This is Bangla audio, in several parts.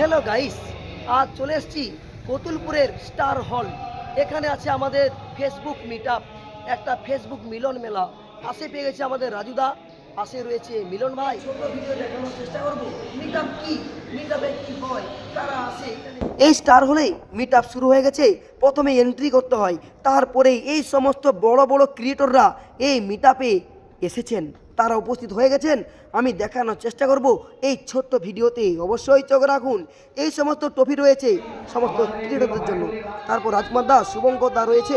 হ্যালো গাইস, আজ চলে এসেছি কতুলপুরের স্টার হল। এখানে আছে আমাদের ফেসবুক মিটআপ, একটা ফেসবুক মিলন মেলা। পাশে পেয়ে গেছে আমাদের রাজুদা, পাশে রয়েছে মিলন ভাই। ছোট ভিডিও দেখানোর চেষ্টা করবো মিটআপ কি, মিটআপে কি হয়, তারা আসে এখানে। এই স্টার হলেই মিটআপ শুরু হয়ে গেছে। প্রথমে এন্ট্রি করতে হয়, তারপরেই এই সমস্ত বড় বড় ক্রিয়েটররা এই মিটআপে এসেছেন, তারা উপস্থিত হয়ে গেছেন। আমি দেখানোর চেষ্টা করব এই ছোট্ট ভিডিওতে। অবশ্যই চোখ রাখুন। এই সমস্ত ট্রফি রয়েছে সমস্ত ক্রিকেটারদের জন্য। তারপর রাজকুমার দাস, শুভঙ্কর দা রয়েছে,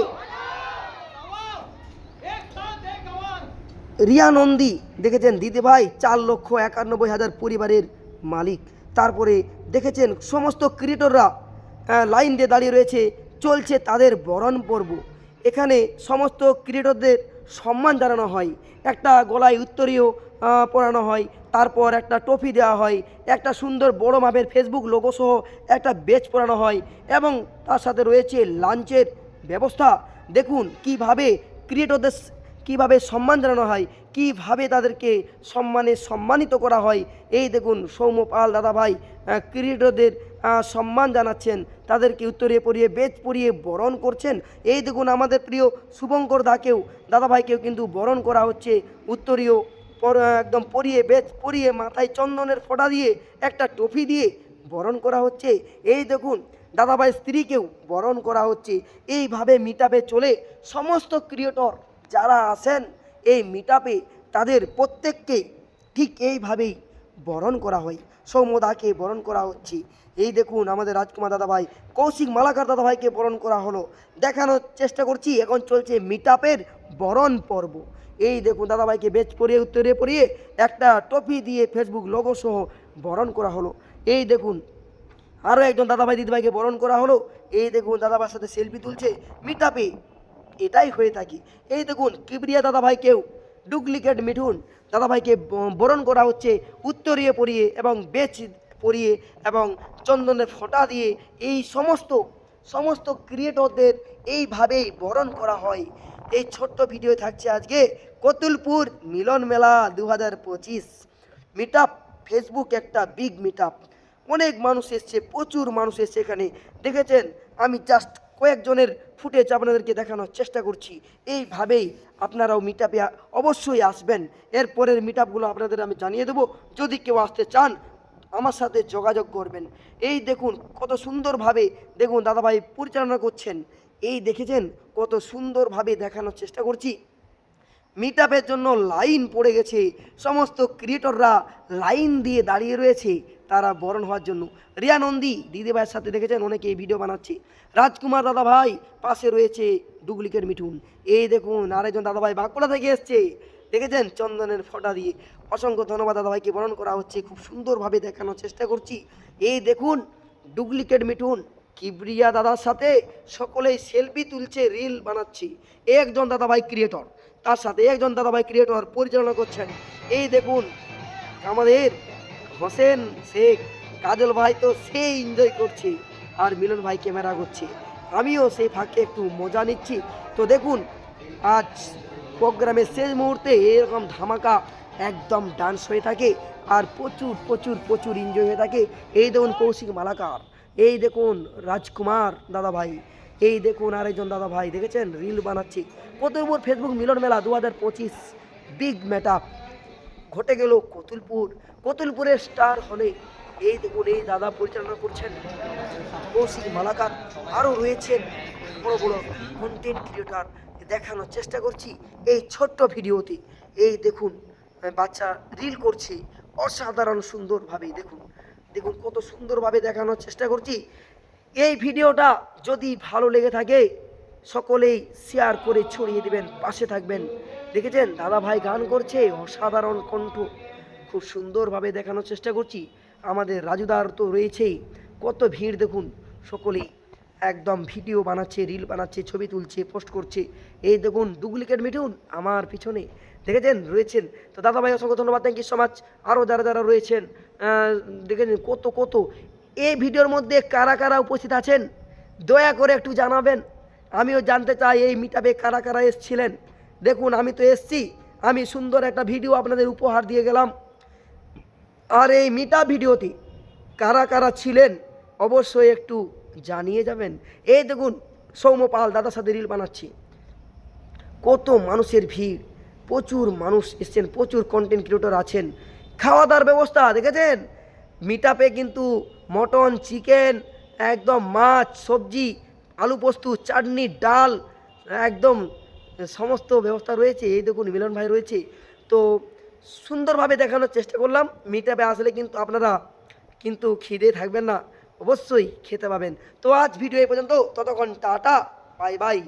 রিয়া নন্দী দেখেছেন দিদি ভাই 4,91,000 পরিবারের মালিক। তারপরে দেখেছেন সমস্ত ক্রিকেটররা লাইন দিয়ে দাঁড়িয়ে রয়েছে, চলছে তাদের বরণ পর্ব। এখানে সমস্ত ক্রিকেটরদের সম্মান জানানো হয়, একটা গলায় উত্তরীয় পরানো হয়, তারপর একটা ট্রফি দেওয়া হয়, একটা সুন্দর বড় মাপের ফেসবুক লোগো সহ একটা বেচ পরানো হয় এবং তার সাথে রয়েছে লাঞ্চের ব্যবস্থা। দেখুন কিভাবে ক্রিকেটরদের কিভাবে সম্মান জানানো হয়, কিভাবে তাদেরকে সম্মানিত করা হয়। এই দেখুন সৌম্য পাল দাদাভাই ক্রিকেটরদের সম্মান জানাচ্ছেন, তাদেরকে উত্তরিয়ে পরিয়ে বেচ পরিয়ে বরণ করছেন। এই দেখুন আমাদের প্রিয় শুভঙ্কর দাকেও, দাদাভাইকেও কিন্তু বরণ করা হচ্ছে উত্তরীয় একদম পরিয়ে বেচ পরিয়ে মাথায় চন্দনের ফোঁটা দিয়ে একটা ট্রফি দিয়ে বরণ করা হচ্ছে। এই দেখুন দাদাভাই স্ত্রীকেও বরণ করা হচ্ছে। এইভাবে মিটআপে চলে সমস্ত ক্রিয়েটর যারা আসেন এই মিটআপে, তাদের প্রত্যেককে ঠিক এইভাবেই বরণ করা হয়। সৌম্যদাকে বরণ করা হচ্ছে। এই দেখুন আমাদের রাজকুমার দাদাভাই, কৌশিক মালাকার দাদাভাইকে বরণ করা হলো। দেখানোর চেষ্টা করছি এখন চলছে মিটআপের বরণ পর্ব। এই দেখুন দাদাভাইকে বেচ পরিয়ে উত্তরিয়ে পরিয়ে একটা ট্রফি দিয়ে ফেসবুক লোগো সহ বরণ করা হলো। এই দেখুন আরও একজন দাদাভাই দিদিভাইকে বরণ করা হলো। এই দেখুন দাদাভাইয়ের সাথে সেলফি তুলছে মিটআপে, এটাই হয়ে থাকে। এই দেখুন কিবরিয়া দাদাভাইকেও ডুপ্লিকেট মিঠুন দাদাভাইকে বরণ করা হচ্ছে উত্তরিয়ে পরিয়ে এবং বেচ পরিয়ে এবং চন্দনের ফোঁটা দিয়ে। এই সমস্ত ক্রিয়েটরদের এইভাবেই বরণ করা হয়। এই ছোট্ট ভিডিও থাকছে আজকে কতুলপুর মিলন মেলা 2025 মিটআপ। ফেসবুক একটা বিগ মিটআপ, অনেক মানুষ এসছে, প্রচুর মানুষ এসছে এখানে। দেখেছেন আমি জাস্ট কয়েকজনের ফুটেজ আপনাদেরকে দেখানোর চেষ্টা করছি। এইভাবেই আপনারাও মিটআপে অবশ্যই আসবেন। এরপরের মিটআপগুলো আপনাদের আমি জানিয়ে দেবো। যদি কেউ আসতে চান আমার সাথে যোগাযোগ করবেন। এই দেখুন কত সুন্দরভাবে দেখুন দাদাভাই পরিচালনা করছেন। এই দেখেছেন কত সুন্দরভাবে দেখানোর চেষ্টা করছি। মিটআপের জন্য লাইন পড়ে গেছে, সমস্ত ক্রিয়েটররা লাইন দিয়ে দাঁড়িয়ে রয়েছে তারা বরণ হওয়ার জন্য। রিয়া নন্দী দিদিভাইয়ের সাথে দেখেছেন অনেকে এই ভিডিও বানাচ্ছে। রাজকুমার দাদাভাই পাশে রয়েছে ডুপ্লিকেট মিঠুন। এই দেখুন আরেকজন দাদাভাই বাঁকুড়া থেকে এসছে, দেখেছেন চন্দনের ফোঁটা দিয়ে। অসংখ্য ধন্যবাদ দাদাভাইকে বরণ করা হচ্ছে, খুব সুন্দরভাবে দেখানোর চেষ্টা করছি। এই দেখুন ডুপ্লিকেট মিঠুন কিবরিয়া দাদার সাথে সকলেই সেলফি তুলছে, রিল বানাচ্ছি। একজন দাদাভাই ক্রিয়েটর, তার সাথে একজন দাদাভাই ক্রিয়েটর পরিচালনা করছেন। এই দেখুন আমাদের হোসেন শেখ কাজল ভাই তো সেই এনজয় করছে আর মিলন ভাই ক্যামেরা করছে, আমিও সেই ফাঁকে একটু মজা নিচ্ছি। তো দেখুন আজ প্রোগ্রামের শেষ মুহূর্তে এরকম ধামাকা একদম ডান্স হয়ে থাকে আর প্রচুর প্রচুর প্রচুর এনজয় হয়ে থাকে। এই দেখুন কৌশিক মালাকার, এই দেখুন রাজকুমার দাদাভাই, এই দেখুন আরেকজন দাদাভাই দেখেছেন রিল বানাচ্ছি। কতুলপুর ফেসবুক মিলন মেলা 2025 বিগ মেটআপ ঘটে গেল কতুলপুরের স্টার হলে। এই দেখুন এই দাদা পরিচালনা করছেন কৌশিক মালাকার, আরও রয়েছেন বড় বড় কন্টেন্ট ক্রিয়েটার। দেখানোর চেষ্টা করছি এই ছোট্ট ভিডিওতে। এই দেখুন বাচ্চা রিল করছে অসাধারণ সুন্দরভাবে। দেখুন দেখুন কত সুন্দরভাবে দেখানোর চেষ্টা করছি। এই ভিডিওটা যদি ভালো লেগে থাকে সকলেই শেয়ার করে ছড়িয়ে দেবেন, পাশে থাকবেন। দেখেছেন দাদা ভাই গান করছে, অসাধারণ কণ্ঠ, খুব সুন্দরভাবে দেখানোর চেষ্টা করছি। আমাদের রাজুদার তো রয়েছেই, কত ভিড় দেখুন, সকলেই একদম ভিডিও বানাচ্ছে, রিল বানাচ্ছে, ছবি তুলছে, পোস্ট করছে। এই দেখুন ডুপ্লিকেট মিঠুন আমার পিছনে দেখেছেন রয়েছেন। তো দাদা ভাই অসংখ্য ধন্যবাদ, থ্যাংক ইউ সো মাচ। আরও যারা যারা রয়েছেন দেখেছেন কত এই ভিডিওর মধ্যে কারা কারা উপস্থিত আছেন দয়া করে একটু জানাবেন, আমিও জানতে চাই এই মিটআপে কারা কারা এসেছিলেন। দেখুন আমি তো এসছি, আমি সুন্দর একটা ভিডিও আপনাদের উপহার দিয়ে গেলাম। আর এই মিটআপ ভিডিওতে কারা কারা ছিলেন অবশ্যই একটু জানিয়ে যাবেন। এই দেখুন সৌম্যপাল দাদার সাথে রিল বানাচ্ছি, কত মানুষের ভিড়, প্রচুর মানুষ এসছেন, প্রচুর কন্টেন্ট ক্রিয়েটর আছেন। খাওয়া দাওয়ার ব্যবস্থা দেখেছেন, মিটআপে কিন্তু মটন, চিকেন, একদম মাছ, সবজি, আলু পোস্ত, চাটনি, ডাল, একদম সমস্ত ব্যবস্থা রয়েছে। এই দেখুন মিলন ভাই রয়েছে। তো সুন্দরভাবে দেখানোর চেষ্টা করলাম। মিটআপে আসলে কিন্তু আপনারা কিন্তু খিদে থাকবেন না, অবশ্যই খেতে পাবেন। তো আজ ভিডিও এই পর্যন্ত, ততক্ষণ টাটা, বাই বাই।